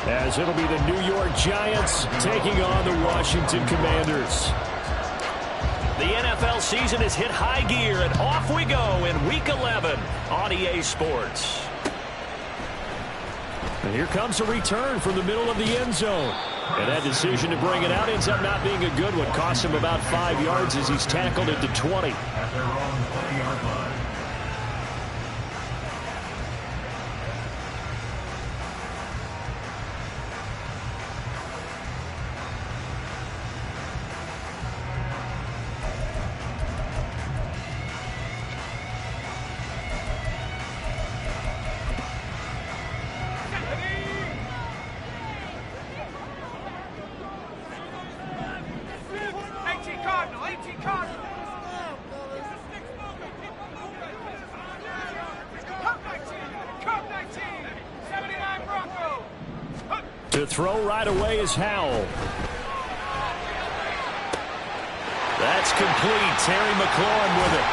as it'll be the New York Giants taking on the Washington Commanders. The NFL season has hit high gear, and off we go in Week 11 on EA Sports. And here comes a return from the middle of the end zone. And that decision to bring it out ends up not being a good one. Costs him about 5 yards as he's tackled at the 20. To throw right away is Howell. That's complete. Terry McLaurin with it.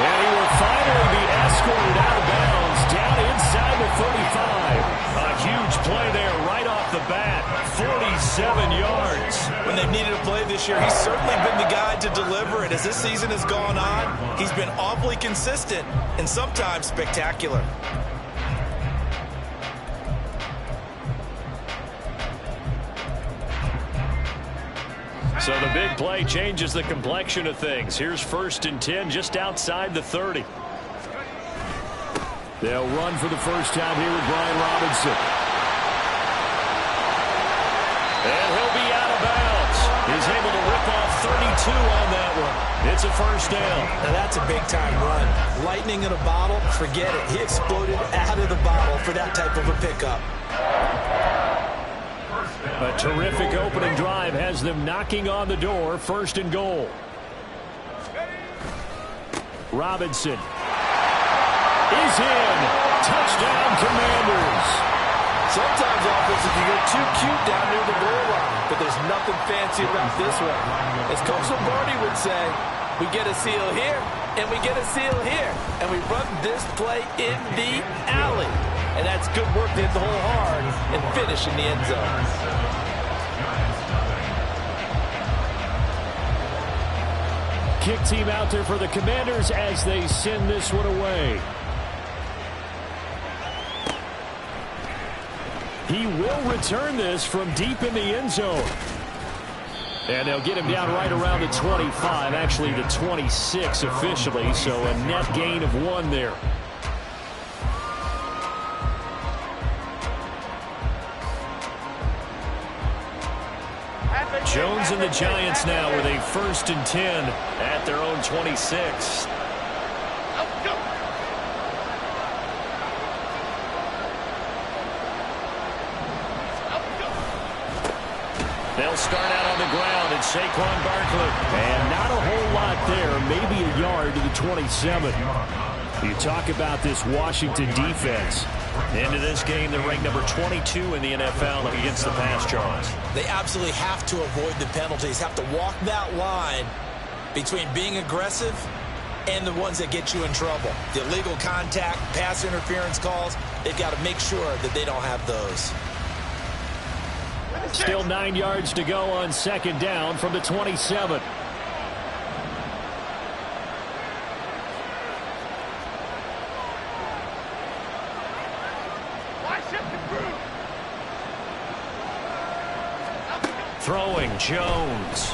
And he will finally be escorted out of bounds down inside the 35. A huge play there right off the bat. 47 yards. When they've needed a play this year, he's certainly been the guy to deliver it. As this season has gone on, he's been awfully consistent and sometimes spectacular. So the big play changes the complexion of things. Here's 1st and 10 just outside the 30. They'll run for the first time here with Brian Robinson. And he'll be out of bounds. He's able to rip off 32 on that one. It's a first down. Now that's a big-time run. Lightning in a bottle, forget it. He exploded out of the bottle for that type of a pickup. A terrific opening drive has them knocking on the door. 1st and goal. Robinson is in. Touchdown, Commanders. Sometimes offenses can get too cute down near the goal line, but there's nothing fancy about this one. As Coach Lombardi would say, we get a seal here, and we get a seal here, and we run this play in the alley. And that's good work to hit the hole hard and finish in the end zone. Kick team out there for the Commanders as they send this one away. He will return this from deep in the end zone. And they'll get him down right around the 25, actually the 26 officially, so a net gain of 1 there. Jones and the Giants now with a 1st and 10 at their own 26. They'll start out on the ground at Saquon Barkley. And not a whole lot there, maybe a yard to the 27. You talk about this Washington defense. Into this game, they're ranked number 22 in the NFL against the pass, Charles. They absolutely have to avoid the penalties, have to walk that line between being aggressive and the ones that get you in trouble. The illegal contact, pass interference calls, they've got to make sure that they don't have those. Still 9 yards to go on 2nd down from the 27. Throwing, Jones.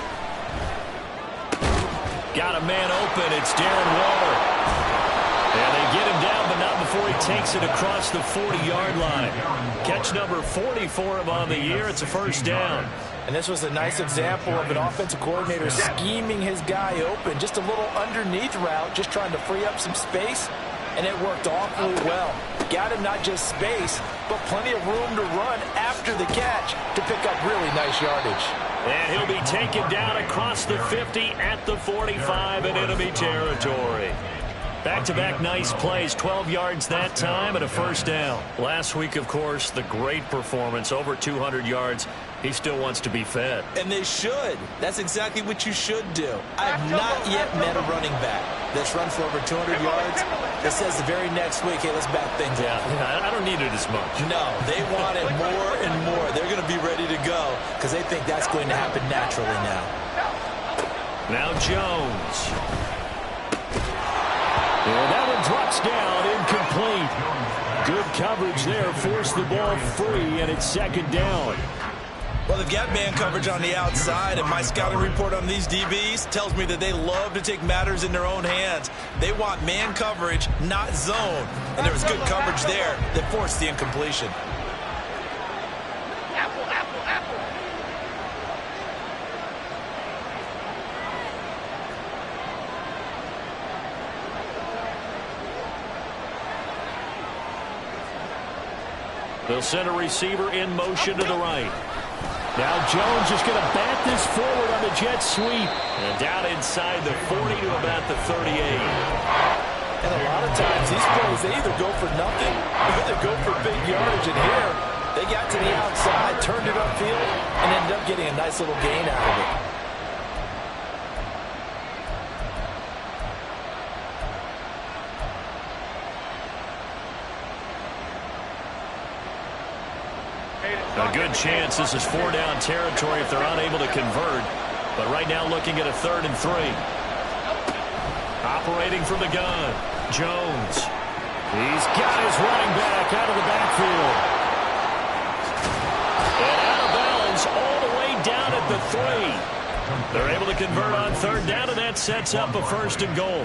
Got a man open. It's Darren Waller. And they get him down, but not before he takes it across the 40-yard line. Catch number 40 for him on the year. It's a 1st down. And this was a nice example of an offensive coordinator scheming his guy open. Just a little underneath route, just trying to free up some space. And it worked awfully well. Got him not just space, but plenty of room to run after the catch to pick up really nice yardage. And he'll be taken down across the 50 at the 45 in enemy territory. Back-to-back nice plays, 12 yards that time and a 1st down. Last week, of course, the great performance, over 200 yards. He still wants to be fed. And they should. That's exactly what you should do. I've not yet met a running back that's run for over 200 yards that says the very next week, hey, let's back things up. Yeah, I don't need it as much. No, they want it more and more. to go because they think that's going to happen naturally now. Now Jones. And that one drops down, incomplete. Good coverage there, forced the ball free, and it's second down. Well, they've got man coverage on the outside, and my scouting report on these DBs tells me that they love to take matters in their own hands. They want man coverage, not zone. And there was good coverage there that forced the incompletion. They'll send a receiver in motion to the right. Now Jones is going to bat this forward on the jet sweep. And down inside the 40 to about the 38. And a lot of times these plays, they either go for nothing or they go for big yardage. And here, they got to the outside, turned it upfield, and ended up getting a nice little gain out of it. A good chance this is 4-down territory if they're unable to convert. But right now looking at a 3rd and 3. Operating from the gun, Jones. He's got his running back out of the backfield. And out of bounds all the way down at the 3. They're able to convert on 3rd down, and that sets up a 1st and goal.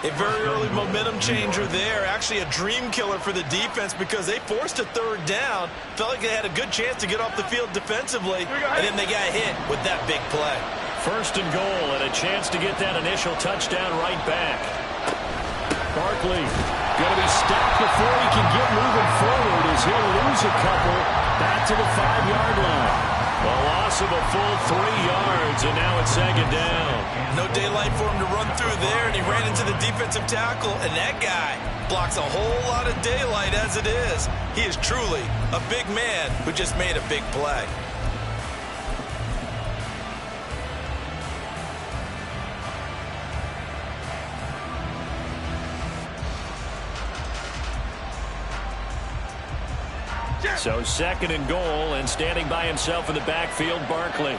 A very early momentum changer there. Actually a dream killer for the defense because they forced a 3rd down. Felt like they had a good chance to get off the field defensively, and then they got hit with that big play. 1st and goal, and a chance to get that initial touchdown right back. Barkley going to be stopped before he can get moving forward as he'll lose a couple back to the 5-yard line. A loss of a full 3 yards, and now it's 2nd down. No daylight for him to run through there, and he ran into the defensive tackle, and that guy blocks a whole lot of daylight as it is. He is truly a big man who just made a big play. So 2nd and goal, and standing by himself in the backfield, Barkley.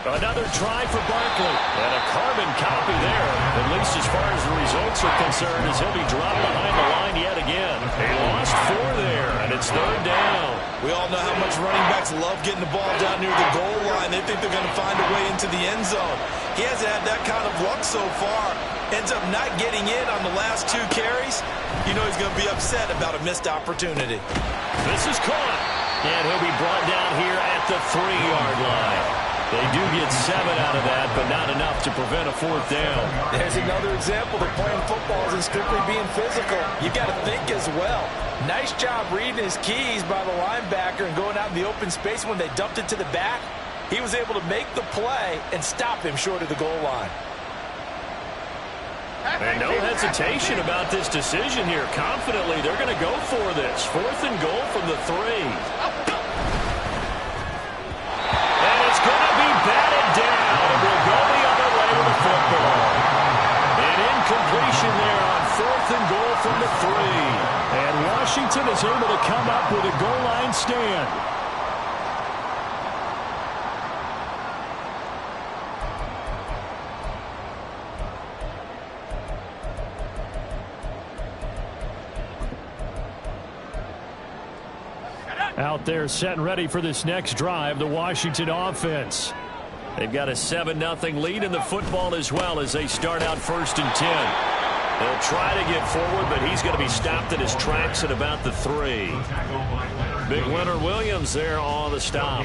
Another try for Barkley. And a carbon copy there, at least as far as the results are concerned, as he'll be dropped behind the line yet again. They lost 4 there, and it's 3rd down. We all know how much running backs love getting the ball down near the goal line. They think they're going to find a way into the end zone. He hasn't had that kind of luck so far. Ends up not getting in on the last 2 carries. You know he's going to be upset about a missed opportunity. This is caught. And he'll be brought down here at the 3-yard line. They do get 7 out of that, but not enough to prevent a 4th down. There's another example that playing football isn't strictly being physical. You got to think as well. Nice job reading his keys by the linebacker and going out in the open space when they dumped it to the back. He was able to make the play and stop him short of the goal line. And no hesitation about this decision here. Confidently, they're going to go for this. 4th and goal from the 3. Batted down, and will go the other way with the football. An incompletion there on 4th and goal from the 3. And Washington is able to come up with a goal line stand. Out there set and ready for this next drive, the Washington offense. They've got a 7-0 lead in the football as well as they start out 1st and 10. They'll try to get forward, but he's going to be stopped in his tracks at about the 3. Big winner Williams there on the stop.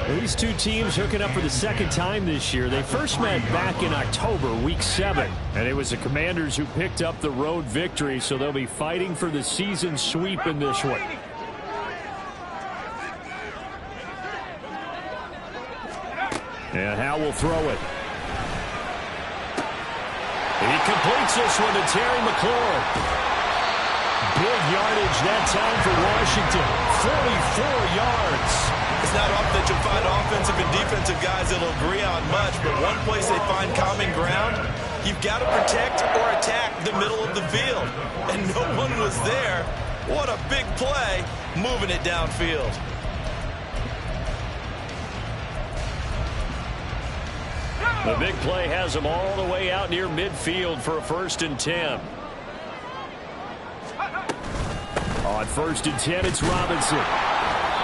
These two teams hooking up for the 2nd time this year. They first met back in October, week 7. And it was the Commanders who picked up the road victory, so they'll be fighting for the season sweep in this one. And Howe will throw it. He completes this one to Terry McLaurin. Big yardage that time for Washington. 44 yards. It's not often that you'll find offensive and defensive guys that'll agree on much, but one place they find common ground, you've got to protect or attack the middle of the field. And no one was there. What a big play, moving it downfield. The big play has him all the way out near midfield for a 1st and 10. On 1st and 10, it's Robinson.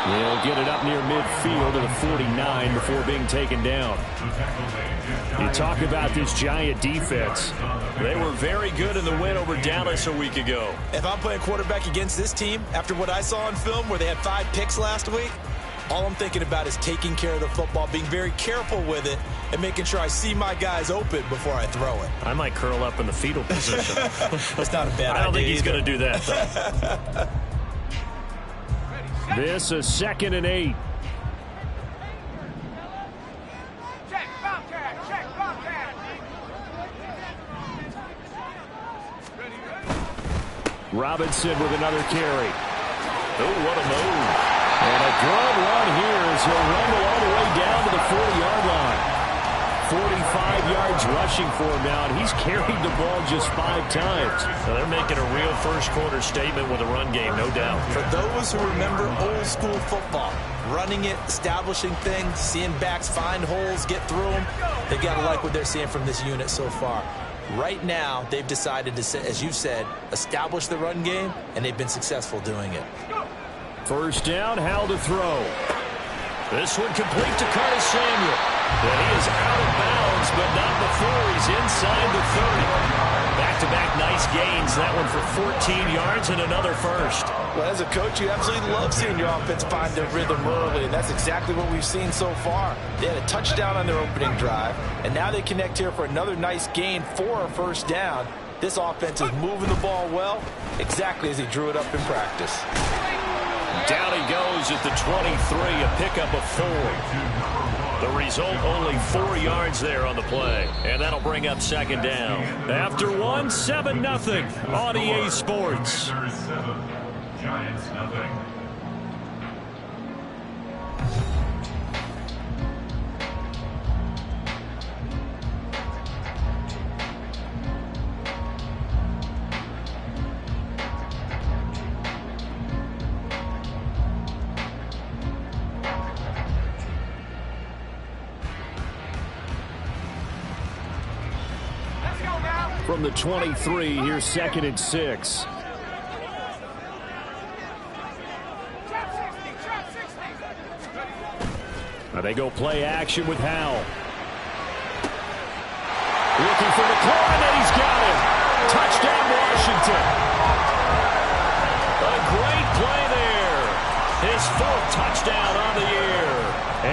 He'll get it up near midfield at the 49 before being taken down. You talk about this Giant defense. They were very good in the win over Dallas a week ago. If I'm playing quarterback against this team, after what I saw on film where they had 5 picks last week, all I'm thinking about is taking care of the football, being very careful with it, and making sure I see my guys open before I throw it. I might curl up in the fetal position. That's not a bad idea. I don't think he's going to do that, though. This is 2nd and 8. Robinson with another carry. Oh, what a move. And a good run here as he'll rumble all the way down to the 40-yard line. 45 yards rushing for him now, and he's carried the ball just 5 times. So they're making a real first-quarter statement with a run game, no doubt. For those who remember old-school football, running it, establishing things, seeing backs find holes, get through them, they got to like what they're seeing from this unit so far. Right now, they've decided to, as you said, establish the run game, and they've been successful doing it. 1st down, Howell to throw. This one complete to Curtis Samuel. And he is out of bounds, but not before he's inside the 30. Back-to-back nice gains. That one for 14 yards and another first. Well, as a coach, you absolutely love seeing your offense find their rhythm early, and that's exactly what we've seen so far. They had a touchdown on their opening drive, and now they connect here for another nice gain for a 1st down. This offense is moving the ball well, exactly as he drew it up in practice. Down he goes at the 23, a pickup of 4. The result, only 4 yards there on the play. And that'll bring up 2nd down. After 1, 7-0 on EA Sports. Giants nothing. From the 23, here's 2nd and 6. Now they go play action with Howell. Looking for the McLaurin, and he's got him. Touchdown, Washington. A great play there. His 4th touchdown on the year.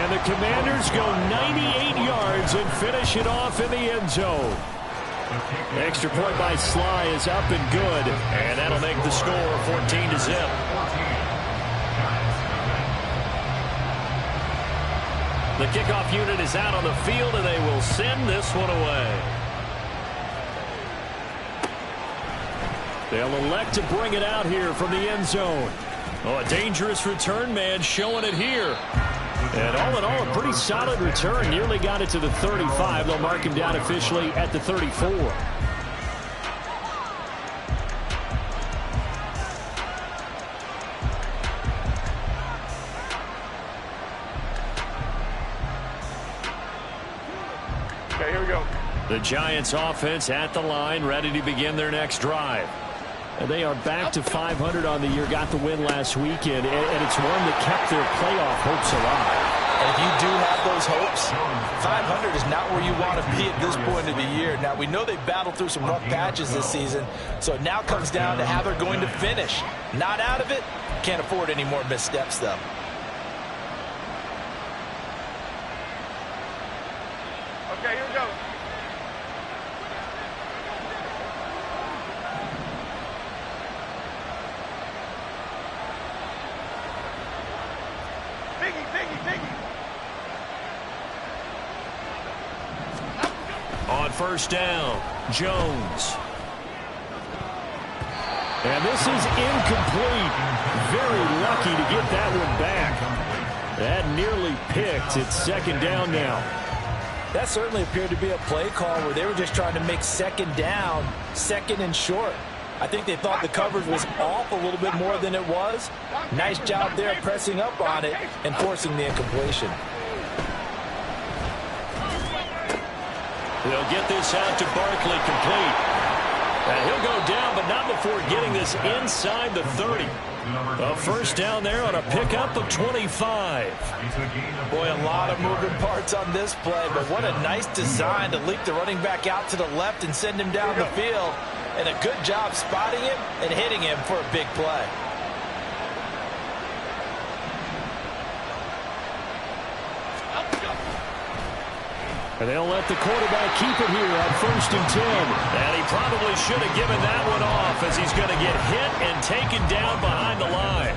And the Commanders go 98 yards and finish it off in the end zone. Extra point by Sly is up and good. And that'll make the score 14-0. The kickoff unit is out on the field, and they will send this one away. They'll elect to bring it out here from the end zone. Oh, a dangerous return man showing it here. And all in all, a pretty solid return. Nearly got it to the 35. They'll mark him down officially at the 34. Okay, here we go. The Giants offense at the line, ready to begin their next drive. And they are back to 500 on the year, got the win last weekend, and it's one that kept their playoff hopes alive. And if you do have those hopes, 500 is not where you want to be at this point of the year. Now, we know they've battled through some rough patches this season, so it now comes down to how they're going to finish. Not out of it, can't afford any more missteps, though. Okay, here we go. On 1st down, Jones. And this is incomplete. Very lucky to get that one back. That nearly picked. It's second down now. That certainly appeared to be a play call where they were just trying to make second down, second and short. I think they thought the coverage was off a little bit more than it was. Nice job there pressing up on it and forcing the incompletion. They'll get this out to Barkley, complete. And he'll go down, but not before getting this inside the 30. A first down there on a pickup of 25. Boy, a lot of moving parts on this play, but what a nice design to leak the running back out to the left and send him down the field. And a good job spotting him and hitting him for a big play. And they'll let the quarterback keep it here on 1st and 10. And he probably should have given that one off as he's going to get hit and taken down behind the line.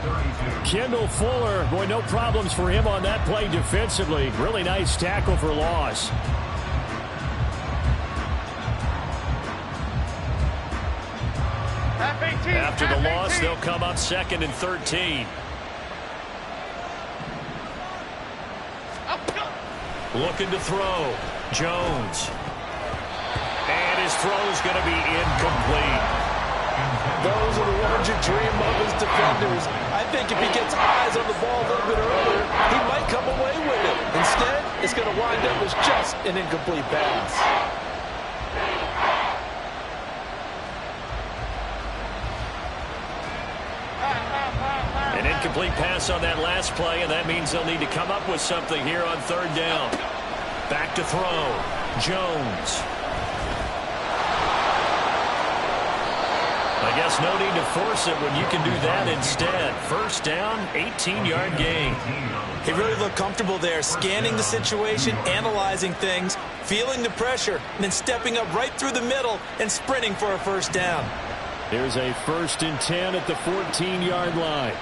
Kendall Fuller, boy, no problems for him on that play defensively. Really nice tackle for loss. After the loss, they'll come up 2nd and 13. Looking to throw. Jones. And his throw's going to be incomplete. Those are the ones you dream of as defenders. I think if he gets eyes on the ball a little bit earlier, he might come away with it. Instead, it's going to wind up as just an incomplete pass. An incomplete pass on that last play, and that means they'll need to come up with something here on 3rd down. Back to throw. Jones. I guess no need to force it when you can do that instead. First down, 18-yard gain. He really looked comfortable there, scanning the situation, analyzing things, feeling the pressure, and then stepping up right through the middle and sprinting for a first down. There's a 1st and 10 at the 14-yard line.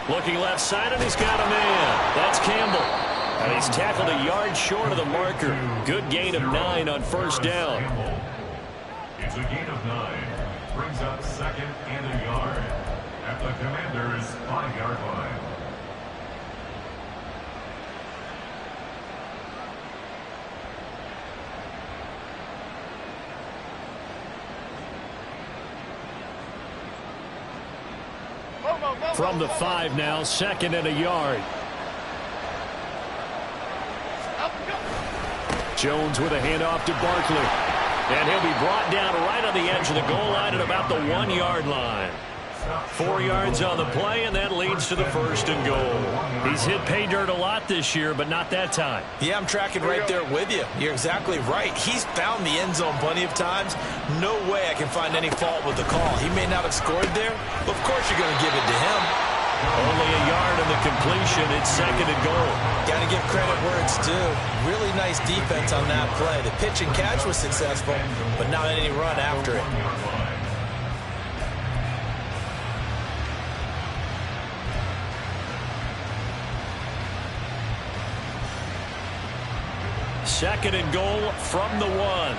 Looking left side, and he's got a man. That's Campbell. And he's tackled a yard short of the marker. Good gain of 9 on first down. It's a gain of 9. Brings up 2nd and a yard at the Commander's 5-yard line. From the 5 now, 2nd and a yard. Jones with a handoff to Barkley. And he'll be brought down right on the edge of the goal line at about the 1-yard line. 4 yards on the play, and that leads to the 1st and goal. He's hit pay dirt a lot this year, but not that time. Yeah, I'm tracking right there with you. You're exactly right. He's found the end zone plenty of times. No way I can find any fault with the call. He may not have scored there, but of course you're going to give it to him. Only a yard on the completion. It's 2nd and goal. Got to give credit where it's due. Really nice defense on that play. The pitch and catch was successful, but not any run after it. Second and goal from the 1.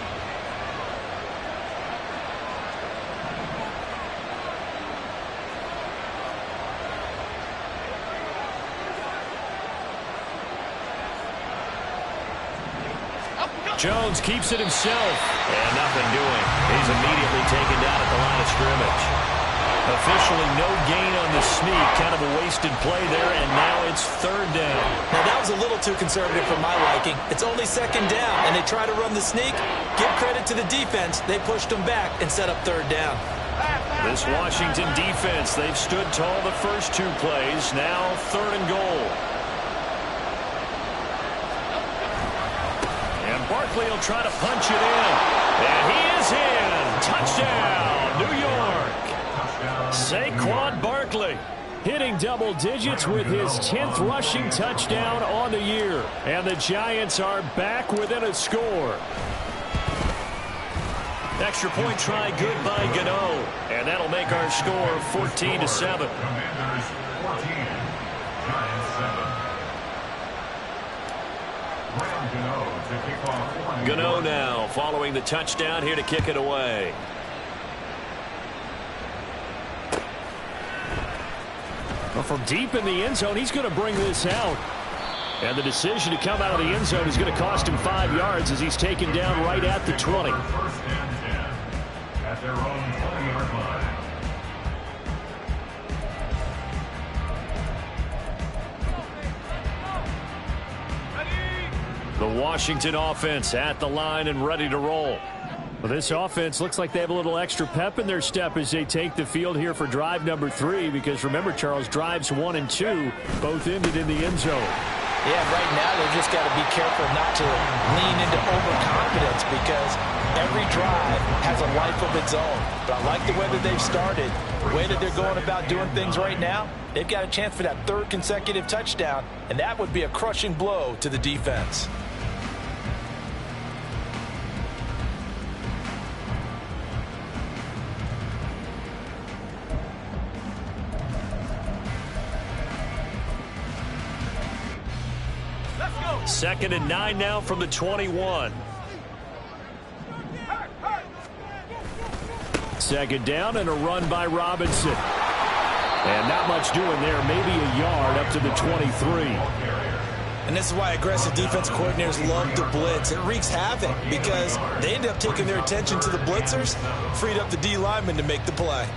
Jones keeps it himself. And nothing doing. He's immediately taken down at the line of scrimmage. Officially no gain on the sneak. Kind of a wasted play there, and now it's 3rd down. Now that was a little too conservative for my liking. It's only 2nd down, and they try to run the sneak. Give credit to the defense. They pushed them back and set up 3rd down. This Washington defense, they've stood tall the first 2 plays. Now 3rd and goal. And Barkley will try to punch it in. And he is in. Touchdown, New York. Saquon Barkley hitting double digits with his 10th rushing touchdown on the year. And the Giants are back within a score. Extra point try good by Gano. And that'll make our score 14-7. Commanders 14, Giants 7. Graham Gano to kick off. Gano now following the touchdown here to kick it away. Well, from deep in the end zone, he's going to bring this out. And the decision to come out of the end zone is going to cost him 5 yards as he's taken down right at the 20. First and 10 at their own 20-yard line. The Washington offense at the line and ready to roll. Well, this offense looks like they have a little extra pep in their step as they take the field here for drive number 3. Because remember, Charles, drives 1 and 2 both ended in the end zone. Yeah, right now they just got to be careful not to lean into overconfidence because every drive has a life of its own. But I like the way that they've started, the way that they're going about doing things right now. They've got a chance for that 3rd consecutive touchdown, and that would be a crushing blow to the defense. Second and 9 now from the 21. Second down and a run by Robinson. And not much doing there, maybe a yard up to the 23. And this is why aggressive defense coordinators love to blitz. It wreaks havoc because they end up taking their attention to the blitzers, freed up the D lineman to make the play.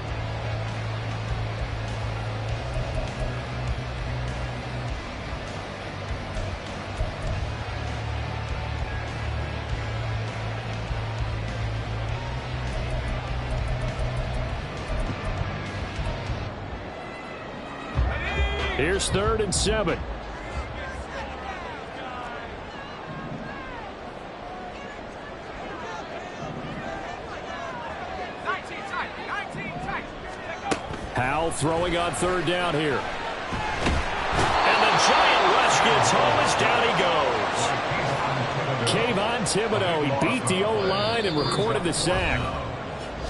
Here's 3rd and 7. Howell throwing on 3rd down here. And the giant rush gets home as down he goes. Kayvon Thibodeaux, he beat the O-line and recorded the sack.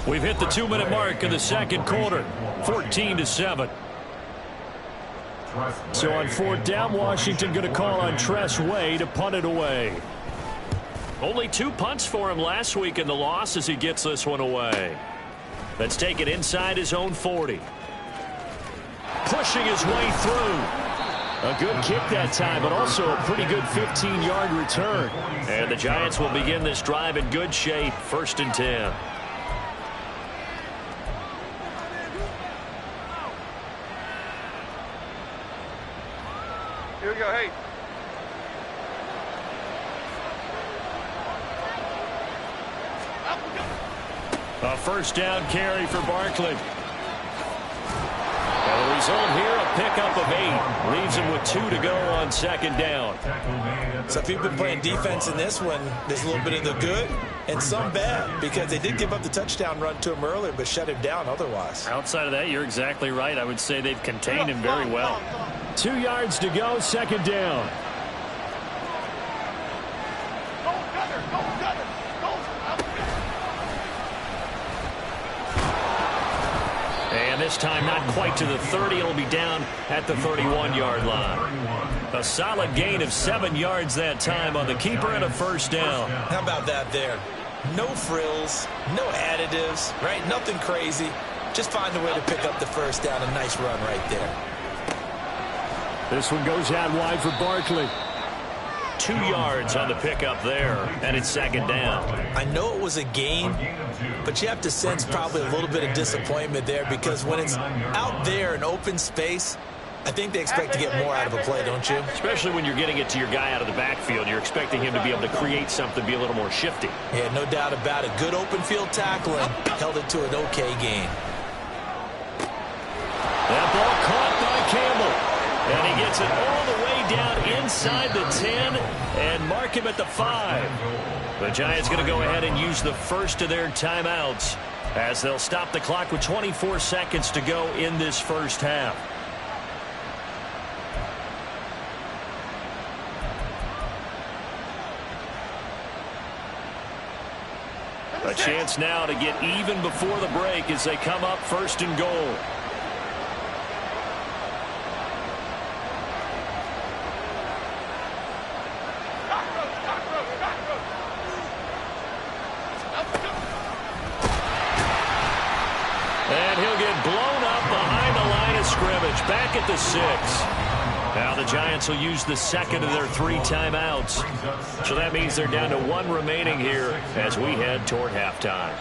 We've hit the 2-minute mark in the second quarter, 14-7. So on 4th down, Washington going to call on Tress Way to punt it away. Only 2 punts for him last week in the loss as he gets this one away. Let's take it inside his own 40. Pushing his way through. A good kick that time, but also a pretty good 15-yard return. And the Giants will begin this drive in good shape, 1st and 10. Here we go, hey. A 1st down carry for Barkley. And the result here, a pickup of 8. Leaves him with 2 to go on 2nd down. So if you've been playing defense in this one, there's a little bit of the good and some bad because they did give up the touchdown run to him earlier but shut him down otherwise. Outside of that, you're exactly right. I would say they've contained him very well. 2 yards to go, 2nd down. And this time not quite to the 30. It'll be down at the 31-yard line. A solid gain of 7 yards that time on the keeper and a 1st down. How about that there? No frills, no additives, right? Nothing crazy. Just find a way to pick up the 1st down. A nice run right there. This one goes out wide for Barkley. 2 yards on the pickup there, and it's 2nd down. I know it was a gain, but you have to sense probably a little bit of disappointment there because when it's out there in open space, I think they expect to get more out of a play, don't you? Especially when you're getting it to your guy out of the backfield. You're expecting him to be able to create something, be a little more shifty. Yeah, no doubt about it. Good open field tackling held it to an okay gain. That ball caught by Campbell. And he gets it all the way down inside the 10 and mark him at the 5. The Giants going to go ahead and use the first of their timeouts as they'll stop the clock with 24 seconds to go in this first half. A chance now to get even before the break as they come up 1st and goal. back at the 6. Now the Giants will use the second of their 3 timeouts. So that means they're down to 1 remaining here as we head toward halftime.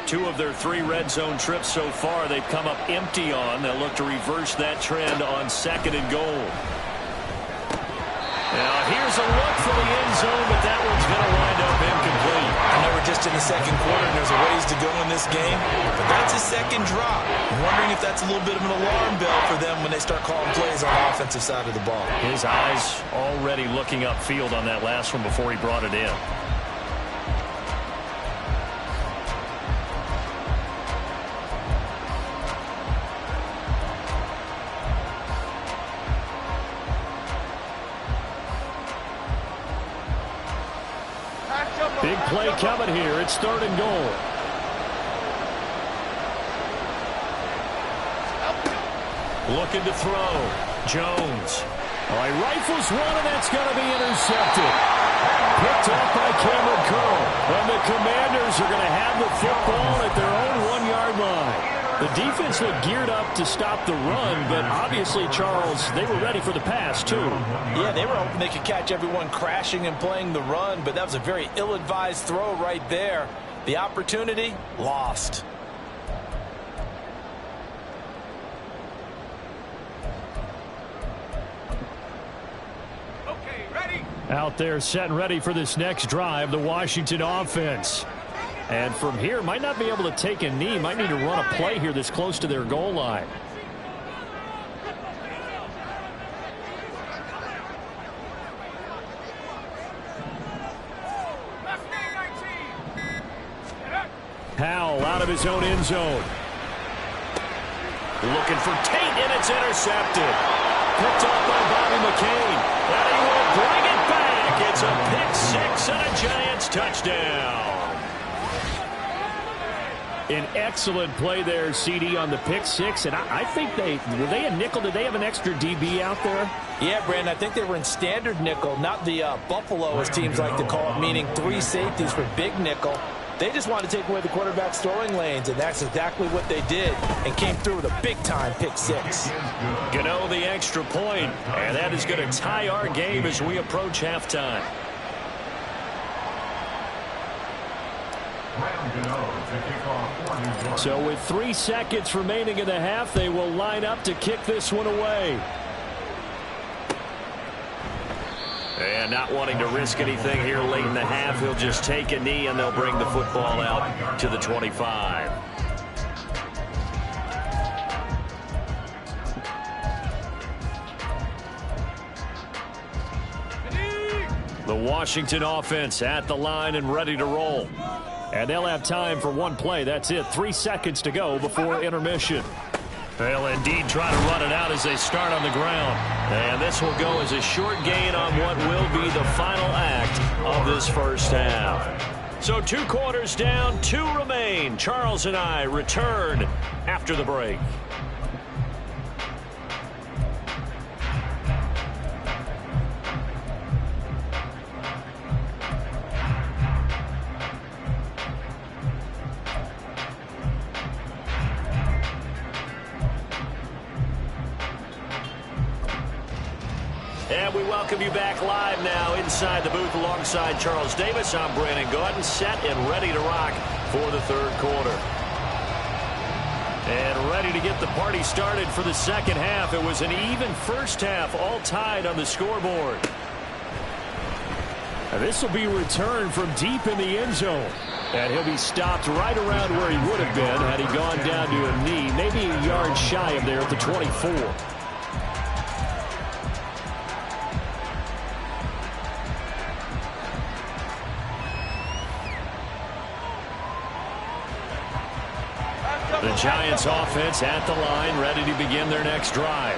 Two of their 3 red zone trips so far they've come up empty on. They'll look to reverse that trend on 2nd and goal. Now here's a look for the end zone, but that one's going to wind up incomplete. I know we're just in the 2nd quarter and there's a ways to go in this game, but that's a 2nd drop. I'm wondering if that's a little bit of an alarm bell for them when they start calling plays on the offensive side of the ball. His eyes already looking upfield on that last one before he brought it in. Big play coming here. It's 3rd and goal. Looking to throw. Jones. All right, rifles one, and that's going to be intercepted. Picked up by Cameron Curl. And the Commanders are going to have the football at their own 1-yard line. The defense looked geared up to stop the run, but obviously, Charles, they were ready for the pass, too. Yeah, they were hoping they could catch everyone crashing and playing the run, but that was a very ill-advised throw right there. The opportunity, lost. Okay, ready? Out there set and ready for this next drive, the Washington offense. And from here, might not be able to take a knee. Might need to run a play here this close to their goal line. Howell out of his own end zone. Looking for Tate, and it's intercepted. Picked up by Bobby McCain. And he will bring it back. It's a pick 6 and a Giants touchdown. An excellent play there, CD, on the pick 6. And I think were they a nickel? Did they have an extra DB out there? Yeah, Brandon, I think they were in standard nickel, not the Buffalo, as teams like to call it, meaning 3 safeties for big nickel. They just wanted to take away the quarterback's throwing lanes, and that's exactly what they did, and came through with a big-time pick 6. Gano the extra point, and that is going to tie our game as we approach halftime. So with 3 seconds remaining in the half, they will line up to kick this one away. And not wanting to risk anything here late in the half, he'll just take a knee and they'll bring the football out to the 25. The Washington offense at the line and ready to roll. And they'll have time for 1 play. That's it. 3 seconds to go before intermission. They'll indeed try to run it out as they start on the ground. And this will go as a short gain on what will be the final act of this first half. So 2 quarters down, 2 remain. Charles and I return after the break. And we welcome you back live now inside the booth alongside Charles Davis. I'm Brandon Gaudin, set and ready to rock for the 3rd quarter. And ready to get the party started for the second half. It was an even first half, all tied on the scoreboard. And this will be returned from deep in the end zone. And he'll be stopped right around where he would have been had he gone down to a knee, maybe a yard shy of there at the 24. The Giants offense at the line, ready to begin their next drive.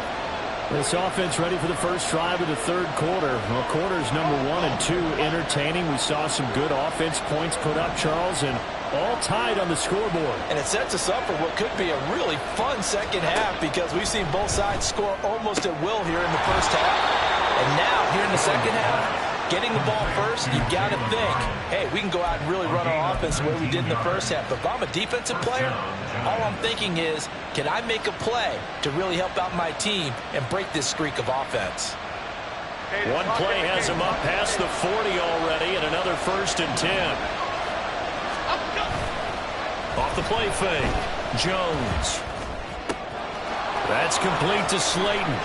This offense ready for the first drive of the third quarter. Well, quarters number 1 and 2 entertaining. We saw some good offense points put up, Charles, and all tied on the scoreboard. And it sets us up for what could be a really fun second half because we've seen both sides score almost at will here in the first half. And now, here in the second half, getting the ball first, you've got to think, hey, we can go out and really run our offense the way we did in the first half. But if I'm a defensive player, all I'm thinking is, can I make a play to really help out my team and break this streak of offense? One play has him up past the 40 already, and another 1st and 10. Off the play fake, Jones. That's complete to Slayton.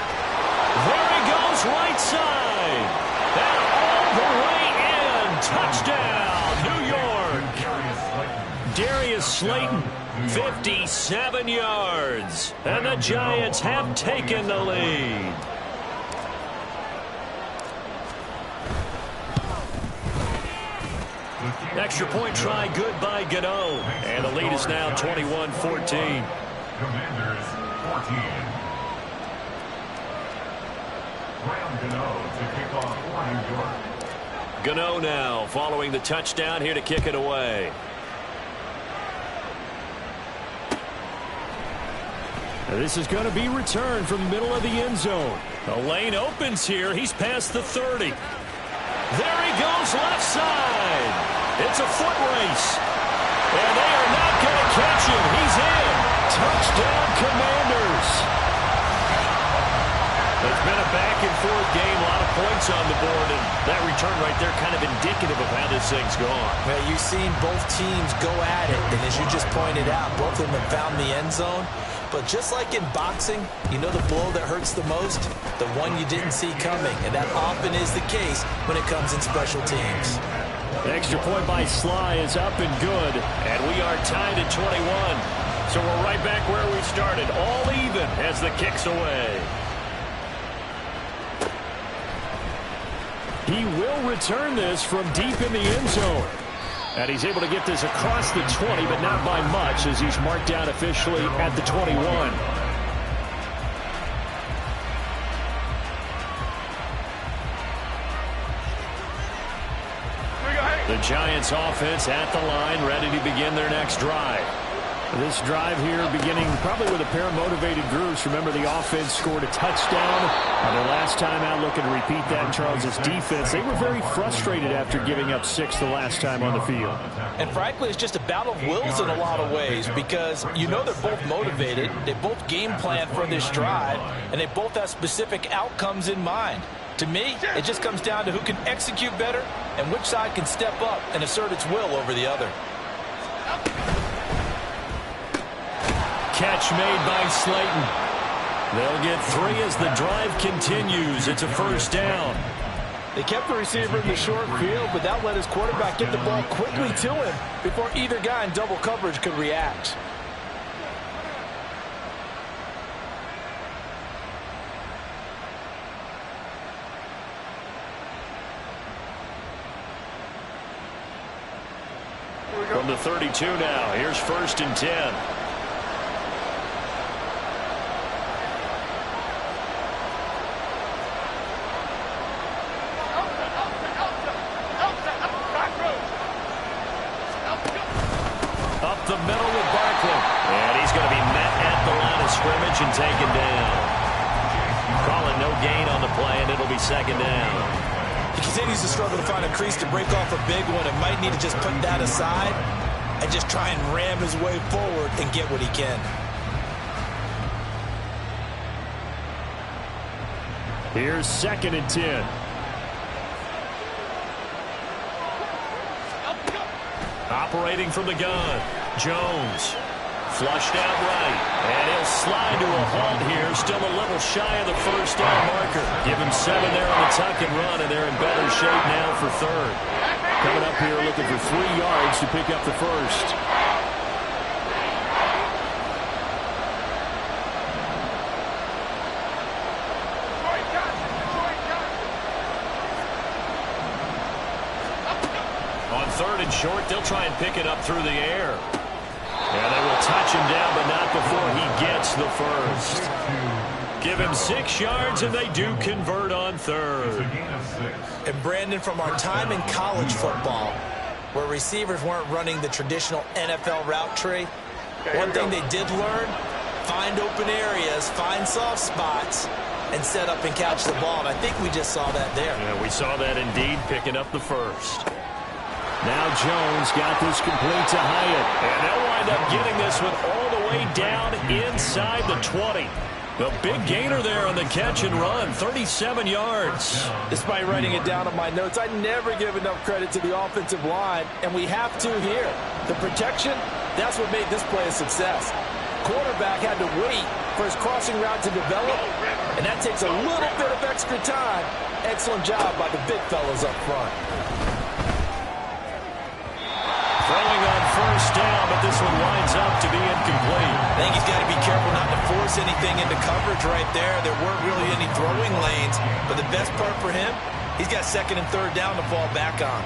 There he goes, right side. And all the way in. Touchdown, New York. Darius Slayton, 57 yards. And the Giants have taken the lead. Extra point try good by Gano. And the lead is now 21-14. Commanders 14. Graham Gano to kick off for New York. Gano now following the touchdown here to kick it away. This is going to be returned from the middle of the end zone. The lane opens here. He's past the 30. There he goes, left side. It's a foot race. And they are not going to catch him. He's in. Touchdown, Commanders. It's been a back-and-forth game, a lot of points on the board, and that return right there kind of indicative of how this thing's gone. Well, you've seen both teams go at it, and as you just pointed out, both of them have found the end zone. But just like in boxing, you know the blow that hurts the most? The one you didn't see coming, and that often is the case when it comes in special teams. The extra point by Sly is up and good. And we are tied at 21. So we're right back where we started, all even as the kick's away. He will return this from deep in the end zone. And he's able to get this across the 20, but not by much, as he's marked down officially at the 21. The Giants offense at the line, ready to begin their next drive. This drive here beginning probably with a pair of motivated groups. Remember, the offense scored a touchdown. Their last time out, looking to repeat that. Charles's defense, they were very frustrated after giving up 6 the last time on the field. And frankly, it's just a battle of wills in a lot of ways because you know they're both motivated. They both game plan for this drive, and they both have specific outcomes in mind. To me, it just comes down to who can execute better and which side can step up and assert its will over the other. Catch made by Slayton. They'll get 3 as the drive continues. It's a first down. They kept the receiver in the short field, but that let his quarterback get the ball quickly to him before either guy in double coverage could react. From the 32 now, here's 1st and 10. Up the middle with Barkley. And he's going to be met at the line of scrimmage and taken down. Calling no gain on the play, and it'll be 2nd down. He continues to struggle to find a crease to break off a big one and might need to just put that aside and just try and ram his way forward and get what he can. Here's 2nd and 10. Operating from the gun, Jones. Flushed out right, and he'll slide to a halt here. Still a little shy of the first down marker. Give him 7 there on the tuck and run, and they're in better shape now for 3rd. Coming up here looking for 3 yards to pick up the first. On 3rd and short, they'll try and pick it up through the air. And they will touch him down, but not before he gets the first. Give him 6 yards, and they do convert on third. And Brandon, from our time in college football, where receivers weren't running the traditional NFL route tree, one thing they did learn, find open areas, find soft spots, and set up and catch the ball. And I think we just saw that there. Yeah, we saw that indeed, picking up the first. Now Jones got this complete to Hyatt. And they'll wind up getting this one all the way down inside the 20. The big gainer there on the catch and run, 37 yards. Despite writing it down on my notes, I never give enough credit to the offensive line, and we have to here. The protection, that's what made this play a success. Quarterback had to wait for his crossing route to develop, and that takes a little bit of extra time. Excellent job by the big fellas up front. Throwing on first down, but this one winds up to be incomplete. I think he's got to be careful not to force anything into coverage right there. There weren't really any throwing lanes, but the best part for him, he's got second and third down to fall back on.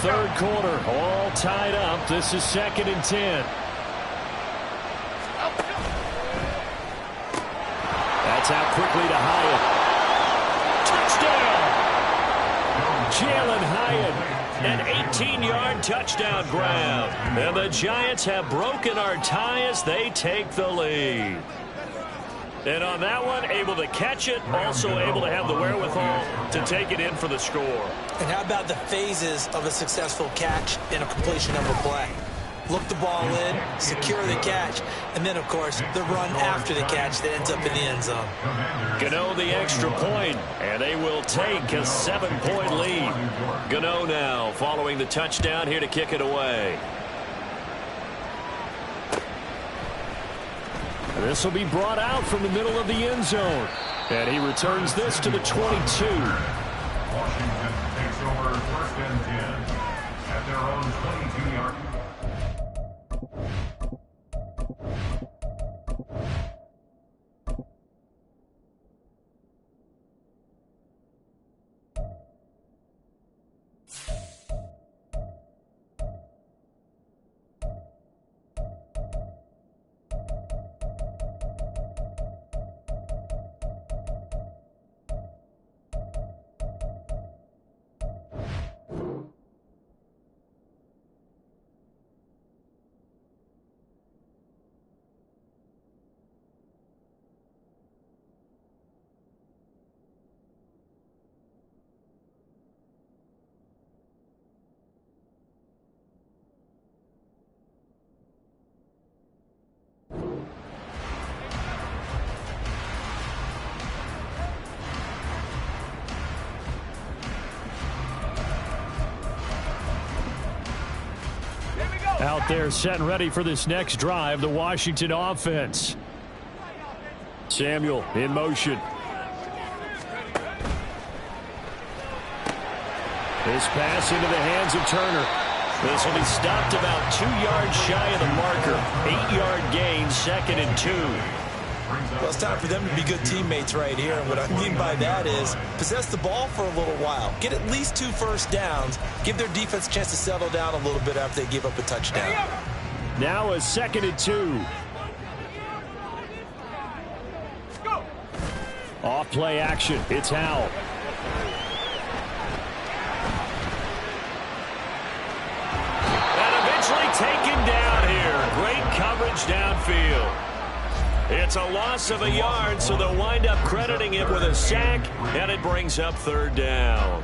Third quarter, all tied up. This is 2nd and 10. That's out quickly to Hyatt. Touchdown! Jalen Hyatt. An 18-yard touchdown grab. And the Giants have broken our tie as they take the lead. And on that one, able to catch it, also able to have the wherewithal to take it in for the score. And how about the phases of a successful catch and a completion of a play? Look the ball in, secure the catch, and then, of course, the run after the catch that ends up in the end zone. Gano the extra point, and they will take a 7-point lead. Gano now following the touchdown here to kick it away. This will be brought out from the middle of the end zone. And he returns this to the 22. Washington takes over 1st and 10 at their own 22-yard. Out there set and ready for this next drive, the Washington offense. Samuel in motion. This pass into the hands of Turner. This will be stopped about 2 yards shy of the marker. 8-yard gain, 2nd and 2. Well, it's time for them to be good teammates right here. And what I mean by that is possess the ball for a little while. Get at least 2 first downs. Give their defense a chance to settle down a little bit after they give up a touchdown. Now a 2nd and 2. Off play action. It's Howell. And eventually taken down here. Great coverage downfield. It's a loss of a yard, so they'll wind up crediting it with a sack, and it brings up 3rd down.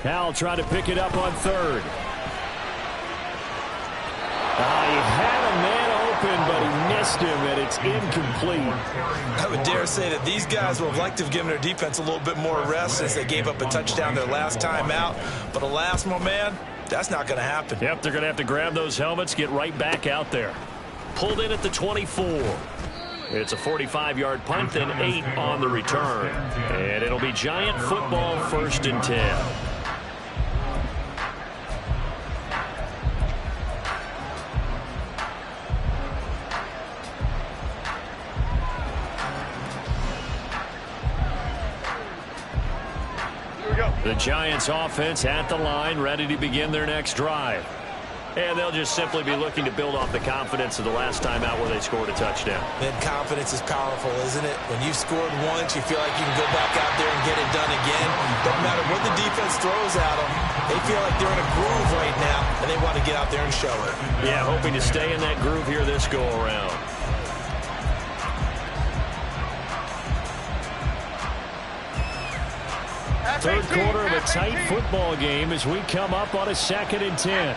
Howell trying to pick it up on 3rd. He had a man open, but he missed him, and it's incomplete. I would dare say that these guys would have liked to have given their defense a little bit more rest since they gave up a touchdown their last time out. But alas, my man, that's not going to happen. Yep, they're going to have to grab those helmets, get right back out there. Pulled in at the 24. It's a 45-yard punt, then 8 on the return. And it'll be Giant football, 1st and 10. The Giants offense at the line, ready to begin their next drive. And they'll just simply be looking to build off the confidence of the last time out where they scored a touchdown. Then confidence is powerful, isn't it? When you've scored once, you feel like you can go back out there and get it done again. Doesn't matter what the defense throws at them. They feel like they're in a groove right now, and they want to get out there and show it. Yeah, hoping to stay in that groove here this go-around. Third quarter of a tight football game as we come up on a 2nd and 10.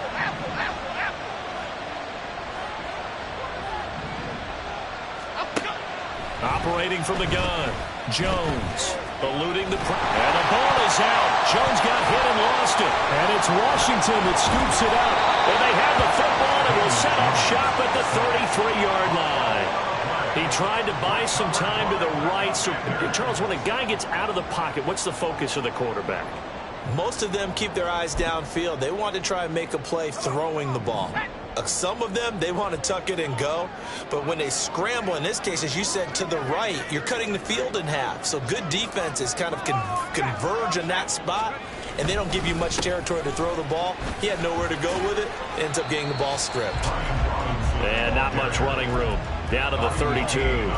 Operating from the gun, Jones eluding the and the ball is out. Jones got hit and lost it. And it's Washington that scoops it up. And they have the football and will set up shop at the 33-yard line. He tried to buy some time to the right. So, Charles, when a guy gets out of the pocket, what's the focus of the quarterback? Most of them keep their eyes downfield. They want to try and make a play throwing the ball. Some of them, they want to tuck it and go. But when they scramble, in this case, as you said, to the right, you're cutting the field in half. So good defenses kind of converge in that spot, and they don't give you much territory to throw the ball. He had nowhere to go with it. Ends up getting the ball stripped. And not much running room. Down to the 32.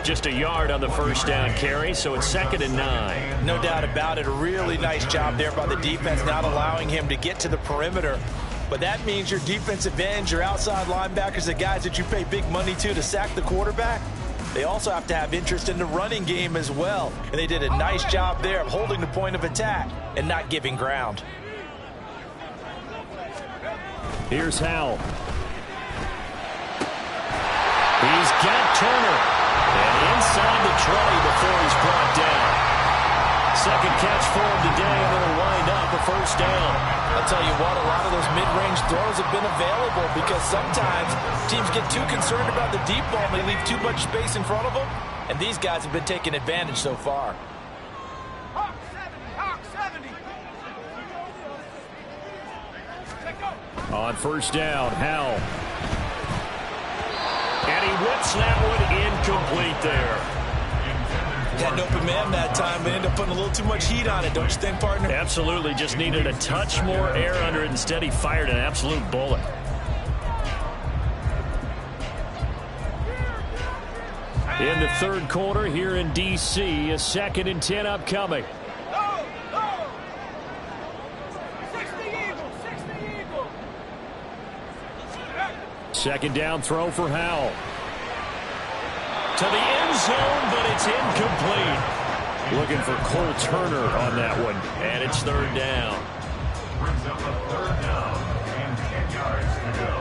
Just a yard on the first down carry, so it's 2nd and 9. No doubt about it. A really nice job there by the defense, not allowing him to get to the perimeter. But that means your defensive ends, your outside linebackers, the guys that you pay big money to sack the quarterback, they also have to have interest in the running game as well. And they did a nice job there of holding the point of attack and not giving ground. Here's Howell. He's got Turner. And inside the 20 before he's brought down. Second catch for him today, and it'll wind up a first down. I'll tell you what, a lot of those mid-range throws have been available because sometimes teams get too concerned about the deep ball and they leave too much space in front of them. And these guys have been taking advantage so far. Hawk 70. On first down, Howell. And he whips that one incomplete there. Had an open man that time, but ended up putting a little too much heat on it, don't you think, partner? Absolutely. Just needed a touch more air under it. Instead, he fired an absolute bullet. In the third quarter here in D.C., a 2nd and 10 upcoming. No. 60 Eagles. Second down throw for Howell. To the end zone, but it's incomplete. Looking for Cole Turner on that one. And it's 3rd down. Brings up a 3rd down and 10 yards to go.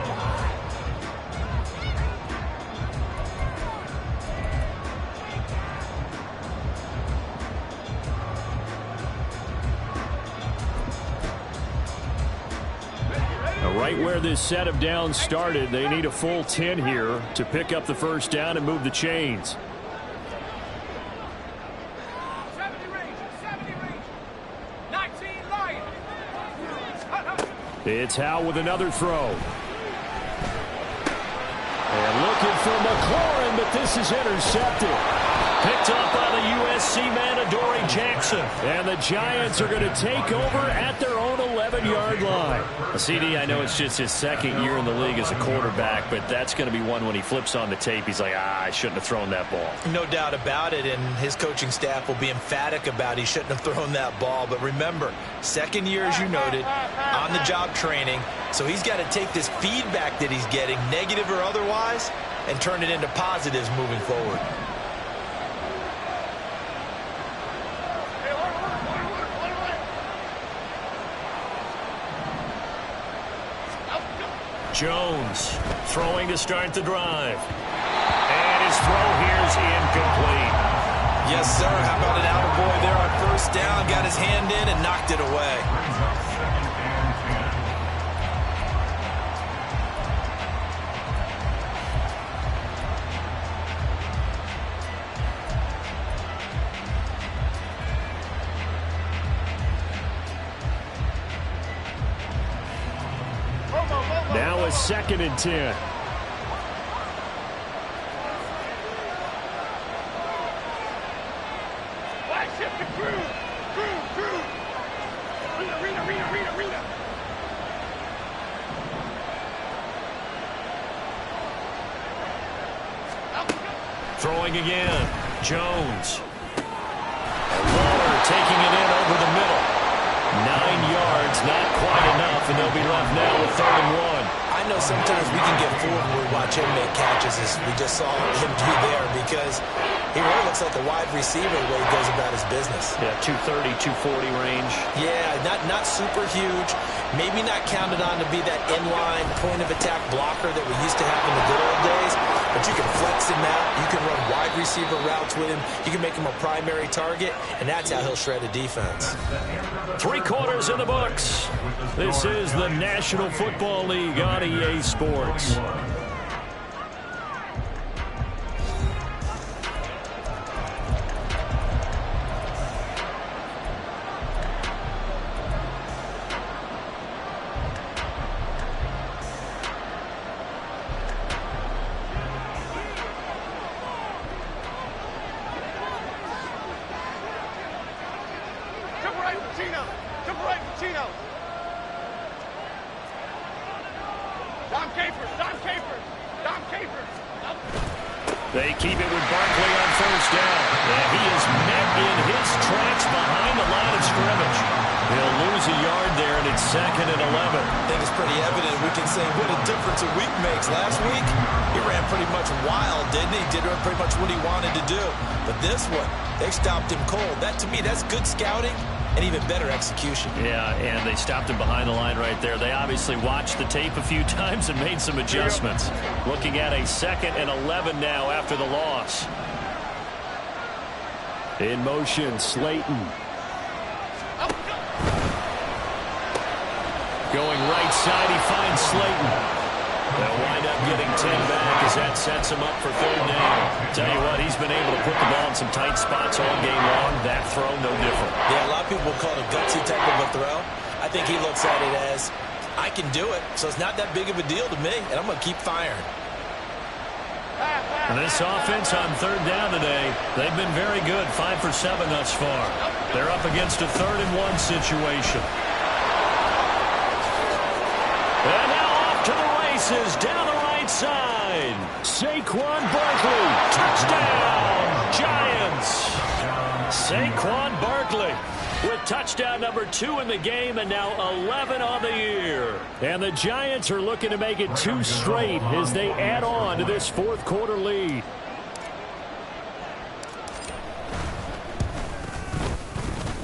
Right where this set of downs started, they need a full 10 here to pick up the first down and move the chains. 70 range. 19 Lions. It's Howell with another throw. And looking for McLaurin, but this is intercepted. Picked up by the USC man, Adoree Jackson. And the Giants are going to take over at their own 11-yard line. CD, I know it's just his 2nd year in the league as a quarterback, but that's going to be one when he flips on the tape, he's like, I shouldn't have thrown that ball. No doubt about it, and his coaching staff will be emphatic about he shouldn't have thrown that ball. But remember, 2nd year, as you noted, on-the-job training, so he's got to take this feedback that he's getting, negative or otherwise, and turn it into positives moving forward. Jones throwing to start the drive. And his throw here is incomplete. Yes, sir. How about an attaboy there on first down? Got his hand in and knocked it away. Now a 2nd and 10. Throwing again. Jones. And Waller taking it in over the middle. 9 yards, not quite enough, and they'll be left now with 3rd and 1. I know sometimes we can get fooled when we watch him make catches, as we just saw him do there, because he really looks like a wide receiver the way he goes about his business. Yeah, 230, 240 range. Yeah, not super huge. Maybe not counted on to be that inline point-of-attack blocker that we used to have in the good old days, but you can flex him out. You can run wide receiver routes with him. You can make him a primary target, and that's how he'll shred a defense. 3 quarters in the books. This is the National Football League on EA Sports. They keep it with Barkley on 1st down. And he is met in his tracks behind the line of scrimmage. He'll lose a yard there, and it's 2nd and 11. I think it's pretty evident. We can say what a difference a week makes. Last week, he ran pretty much wild, didn't he? Did pretty much what he wanted to do. But this one, they stopped him cold. That, to me, that's good scouting and even better execution. Yeah, and they stopped him behind the line right there. They obviously watched the tape a few times and made some adjustments. Looking at a 2nd and 11 now after the loss. In motion, Slayton. Going right side, he finds Slayton. They'll wind up getting 10 back as that sets him up for 3rd down. Tell you what, he's been able to put the ball in some tight spots all game long. That throw, no different. Yeah, a lot of people call it a gutsy type of a throw. I think he looks at it as, I can do it, so it's not that big of a deal to me, and I'm going to keep firing. And this offense on 3rd down today, they've been very good, 5 for 7 thus far. They're up against a 3rd and 1 situation. And now off to the races down the right side. Saquon Barkley. Touchdown, Giants. Saquon Barkley with touchdown number 2 in the game, and now 11 on the year. And the Giants are looking to make it 2 straight as they add on to this 4th quarter lead.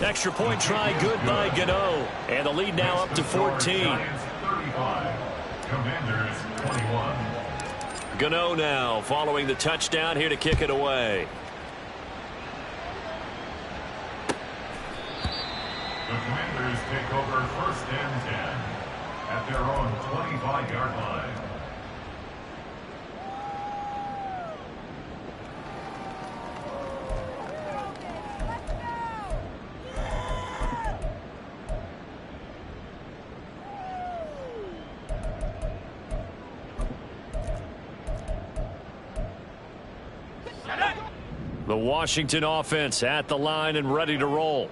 Extra point try good by Gano. And the lead now up to 14. Commanders 21. Gano now following the touchdown here to kick it away. The Commanders take over 1st and 10 at their own 25-yard line. The Washington offense at the line and ready to roll.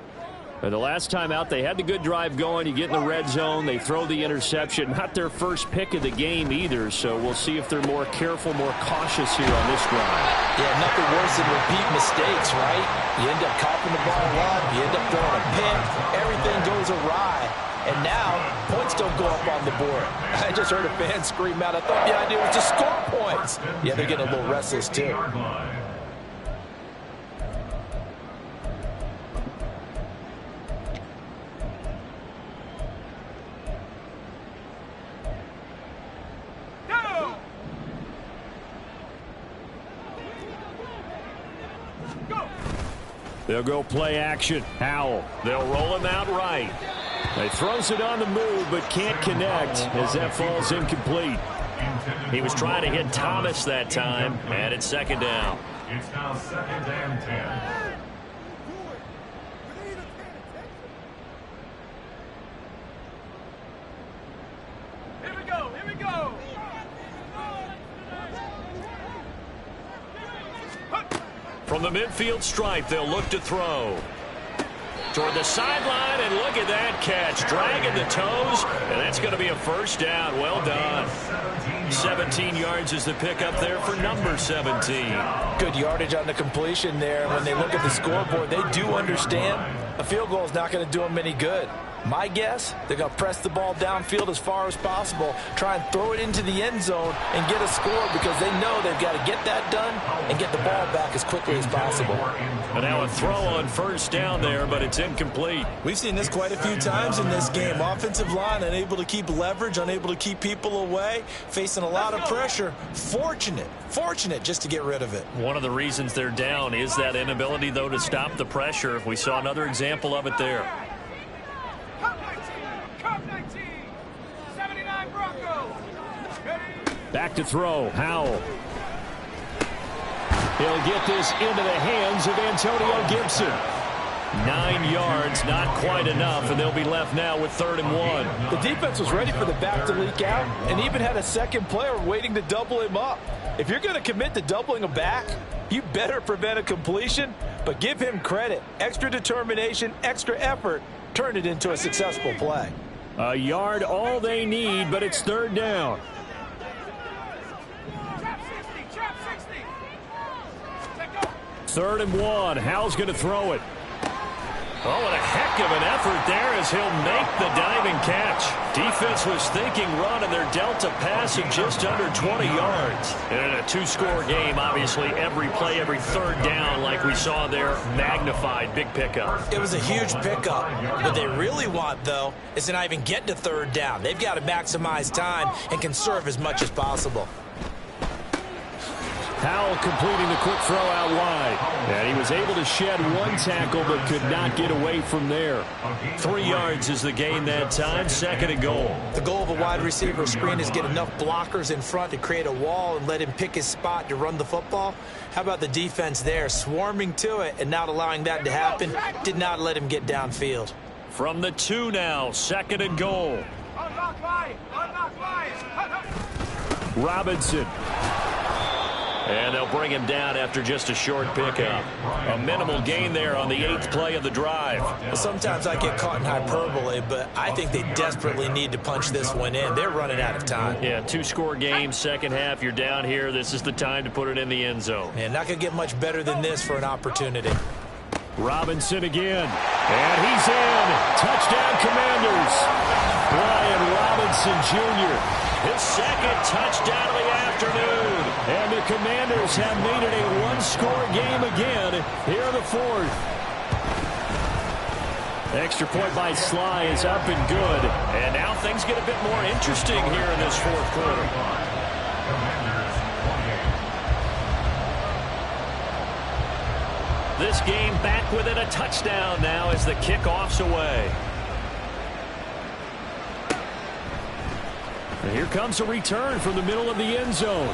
And the last time out, they had the good drive going. You get in the red zone, they throw the interception. Not their first pick of the game either, so we'll see if they're more careful, more cautious here on this drive. Yeah, nothing worse than repeat mistakes, right? You end up coughing the ball up, you end up throwing a pick, everything goes awry. And now, points don't go up on the board. I just heard a fan scream out, I thought the idea was to score points. Yeah, they're getting a little restless too. They'll go play action. Howell. They'll roll him out right. He throws it on the move, but can't connect as that falls incomplete. He was trying to hit Thomas that time, and it's 2nd down. It's now 2nd and 10. Here we go, here we go. From the midfield stripe, they'll look to throw. toward the sideline, and look at that catch. Dragging the toes, and that's going to be a first down. Well done. 17 yards is the pickup there for number 17. Good yardage on the completion there. When they look at the scoreboard, they do understand a field goal is not going to do them any good. My guess, they're going to press the ball downfield as far as possible, try and throw it into the end zone and get a score because they know they've got to get that done and get the ball back as quickly as possible. And now a throw on first down there, but it's incomplete. We've seen this quite a few times in this game. Offensive line unable to keep leverage, unable to keep people away, facing a lot of pressure. Fortunate just to get rid of it. One of the reasons they're down is that inability, though, to stop the pressure. We saw another example of it there. Back to throw. Howell. He'll get this into the hands of Antonio Gibson. 9 yards, not quite enough, and they'll be left now with 3rd and 1. The defense was ready for the back to leak out and even had a second player waiting to double him up. If you're going to commit to doubling a back, you better prevent a completion, but give him credit. Extra determination, extra effort, turn it into a successful play. A yard all they need, but it's 3rd down. Third and 1. Howell's going to throw it. Oh, and a heck of an effort there as he'll make the diving catch. Defense was thinking run, and they're dealt a pass of just under 20 yards. And in a 2-score game, obviously, every play, every 3rd down, like we saw there, magnified. Big pickup. It was a huge pickup. What they really want, though, is to not even get to 3rd down. They've got to maximize time and conserve as much as possible. Howell completing the quick throw out wide. And he was able to shed 1 tackle but could not get away from there. 3 yards is the gain that time. 2nd and goal. The goal of a wide receiver screen is get enough blockers in front to create a wall and let him pick his spot to run the football. How about the defense there, swarming to it and not allowing that to happen? Did not let him get downfield. From the 2 now, 2nd and goal. Robinson. And they'll bring him down after just a short pickup. A minimal gain there on the 8th play of the drive. Well, sometimes I get caught in hyperbole, but I think they desperately need to punch this one in. They're running out of time. Yeah, 2-score game, second half. You're down here. This is the time to put it in the end zone. And not going to get much better than this for an opportunity. Robinson again. And he's in. Touchdown, Commanders. Brian Robinson Jr. His 2nd touchdown of the afternoon. And the Commanders have made it a 1-score game again here in the 4th. Extra point by Sly is up and good. And now things get a bit more interesting here in this 4th quarter. This game back within a touchdown now as the kickoff's away. And here comes a return from the middle of the end zone.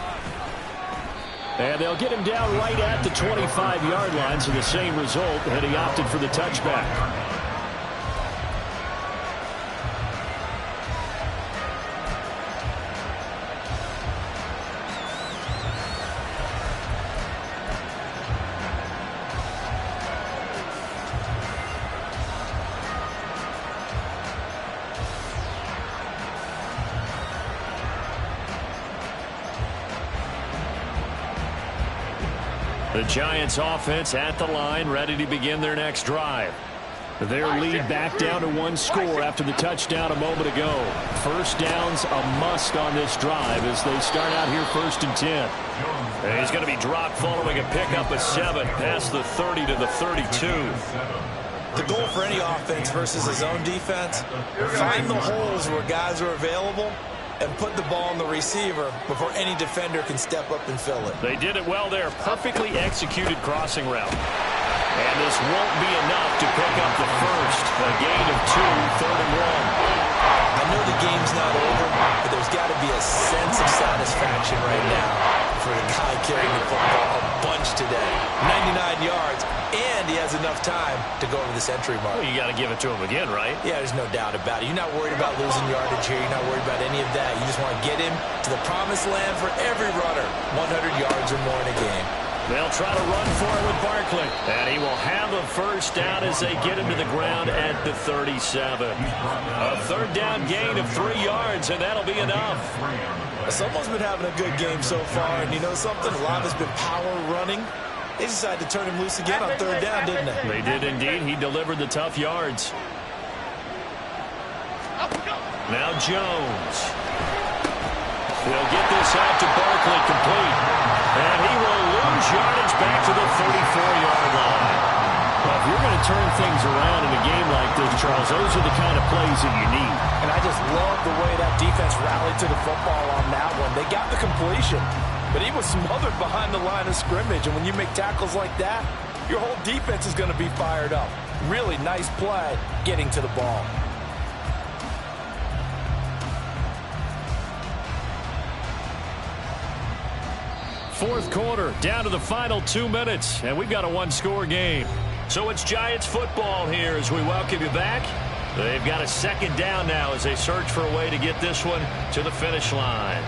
And they'll get him down right at the 25-yard line, so the same result, and he opted for the touchback. The Giants offense at the line, ready to begin their next drive. Their lead back down to 1 score after the touchdown a moment ago. First down's a must on this drive as they start out here 1st and 10. And he's going to be dropped following a pickup of 7 past the 30 to the 32. The goal for any offense versus his own defense, find the holes where guys are available and put the ball on the receiver before any defender can step up and fill it. They did it well there. Perfectly executed crossing route. And this won't be enough to pick up the first. A gain of 2, 3rd and 1. I know the game's not over, but there's got to be a sense of satisfaction right now for the guy carrying the football a bunch today. 99 yards, and he has enough time to go over this entry mark. Well, you got to give it to him again, right? Yeah, there's no doubt about it. You're not worried about losing yardage here. You're not worried about any of that. You just want to get him to the promised land for every runner. 100 yards or more in a game. They'll try to run for it with Barkley. And he will have a first down as they get him to the ground at the 37. A third down gain of 3 yards, and that'll be enough. Someone's been having a good game so far, and you know something? A lot has been power running. They decided to turn him loose again on third down, didn't they? They did indeed. He delivered the tough yards. Now Jones. He'll get this out to Barkley, complete. And he will lose yardage back to the 34-yard line. Well, if you're going to turn things around in a game like this, Charles, those are the kind of plays that you need. And I just love the way that defense rallied to the football on that one. They got the completion, but he was smothered behind the line of scrimmage. And when you make tackles like that, your whole defense is going to be fired up. Really nice play getting to the ball. Fourth quarter, down to the final 2 minutes, and we've got a one-score game. So it's Giants football here as we welcome you back. They've got a second down now as they search for a way to get this one to the finish line.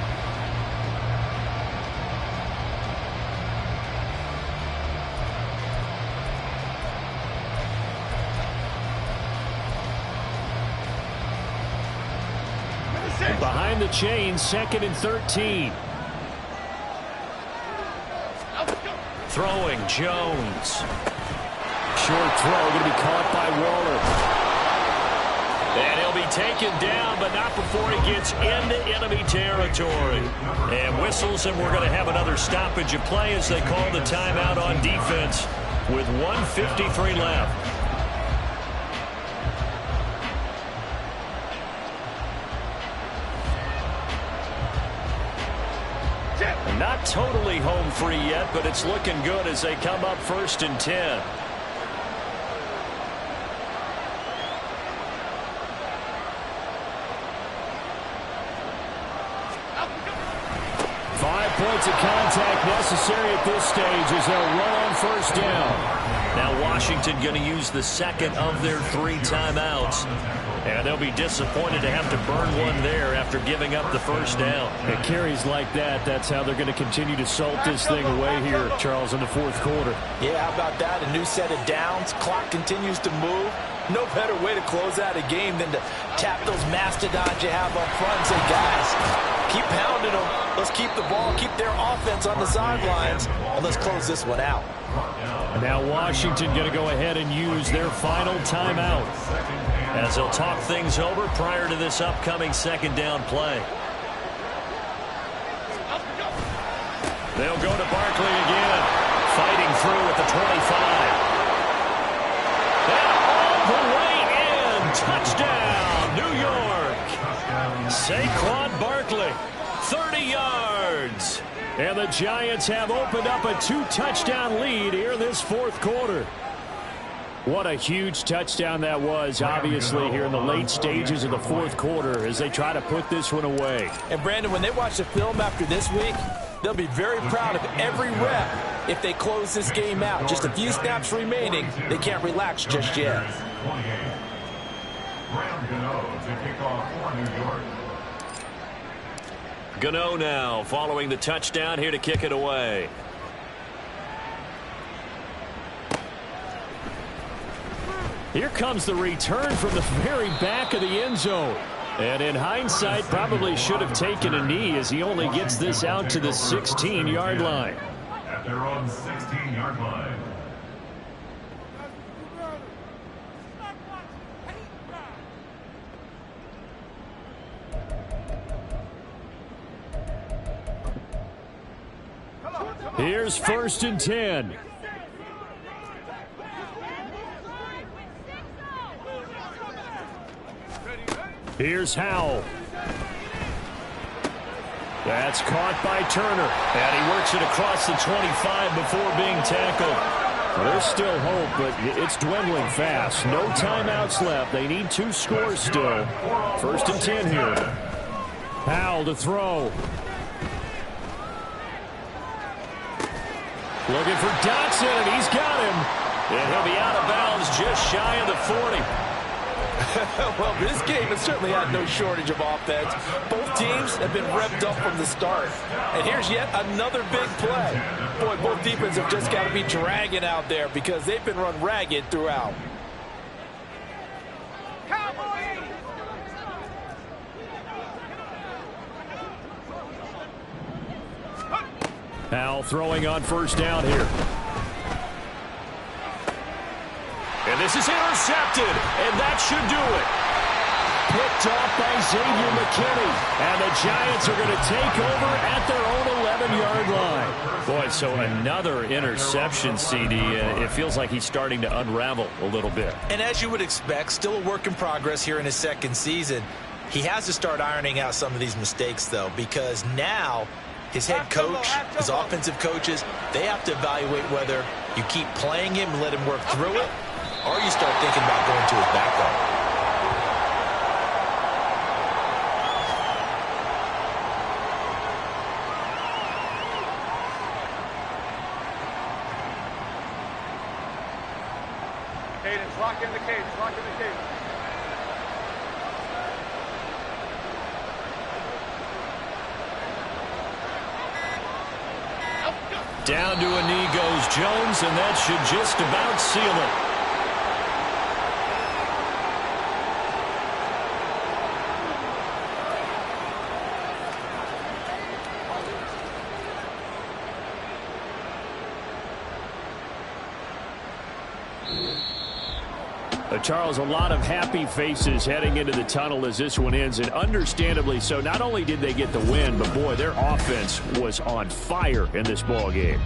Behind the chains, 2nd and 13. Throwing Jones. Short throw, going to be caught by Waller. And he'll be taken down, but not before he gets into enemy territory. And whistles, and we're going to have another stoppage of play as they call the timeout on defense with 1:53 left. Not totally home free yet, but it's looking good as they come up 1st and 10. Points of contact necessary at this stage as they'll run on 1st down. Now Washington going to use the second of their 3 timeouts. And they'll be disappointed to have to burn one there after giving up the 1st down. At carries like that, that's how they're going to continue to salt this thing away here, Charles, in the 4th quarter. Yeah, how about that? A new set of downs. Clock continues to move. No better way to close out a game than to tap those mastodons you have up front and say, guys, keep pounding them. Let's keep the ball, keep their offense on the sidelines, and let's close this one out. And now Washington going to go ahead and use their final timeout as they'll talk things over prior to this upcoming 2nd down play. They'll go to Barkley again, fighting through at the 25. And all the way in, touchdown, New York. Saquon Barkley, 30 yards. And the Giants have opened up a 2-touchdown lead here this 4th quarter. What a huge touchdown that was, obviously, here in the late stages of the 4th quarter as they try to put this one away. And, Brandon, when they watch the film after this week, they'll be very proud of every rep if they close this game out. Just a few snaps remaining. They can't relax just yet. Gano now following the touchdown here to kick it away. Here comes the return from the very back of the end zone. And in hindsight, probably should have taken a knee as he only gets this out to the 16-yard line. At their own 16-yard line. Here's 1st and 10. Here's Howell. That's caught by Turner. And he works it across the 25 before being tackled. There's still hope, but it's dwindling fast. No timeouts left. They need 2 scores still. 1st and 10 here. Howell to throw. Looking for Dotson, and he's got him. And he'll be out of bounds just shy of the 40. Well, this game has certainly had no shortage of offense. Both teams have been revved up from the start. And here's yet another big play. Boy, both defenses have just got to be dragging out there because they've been run ragged throughout. Powell throwing on first down here. And this is intercepted, and that should do it. Picked off by Xavier McKinney. And the Giants are going to take over at their own 11-yard line. Boy, so another interception, CD. It feels like he's starting to unravel a little bit. And as you would expect, still a work in progress here in his second season. He has to start ironing out some of these mistakes, though, because now his head coach, his offensive coaches, they have to evaluate whether you keep playing him and let him work through it, or you start thinking about going to his backup. Cadence, lock in the cadence, lock in the cadence. Down to a knee goes Jones, and that should just about seal it. Charles, a lot of happy faces heading into the tunnel as this one ends, and understandably so. Not only did they get the win, but boy, their offense was on fire in this ball game.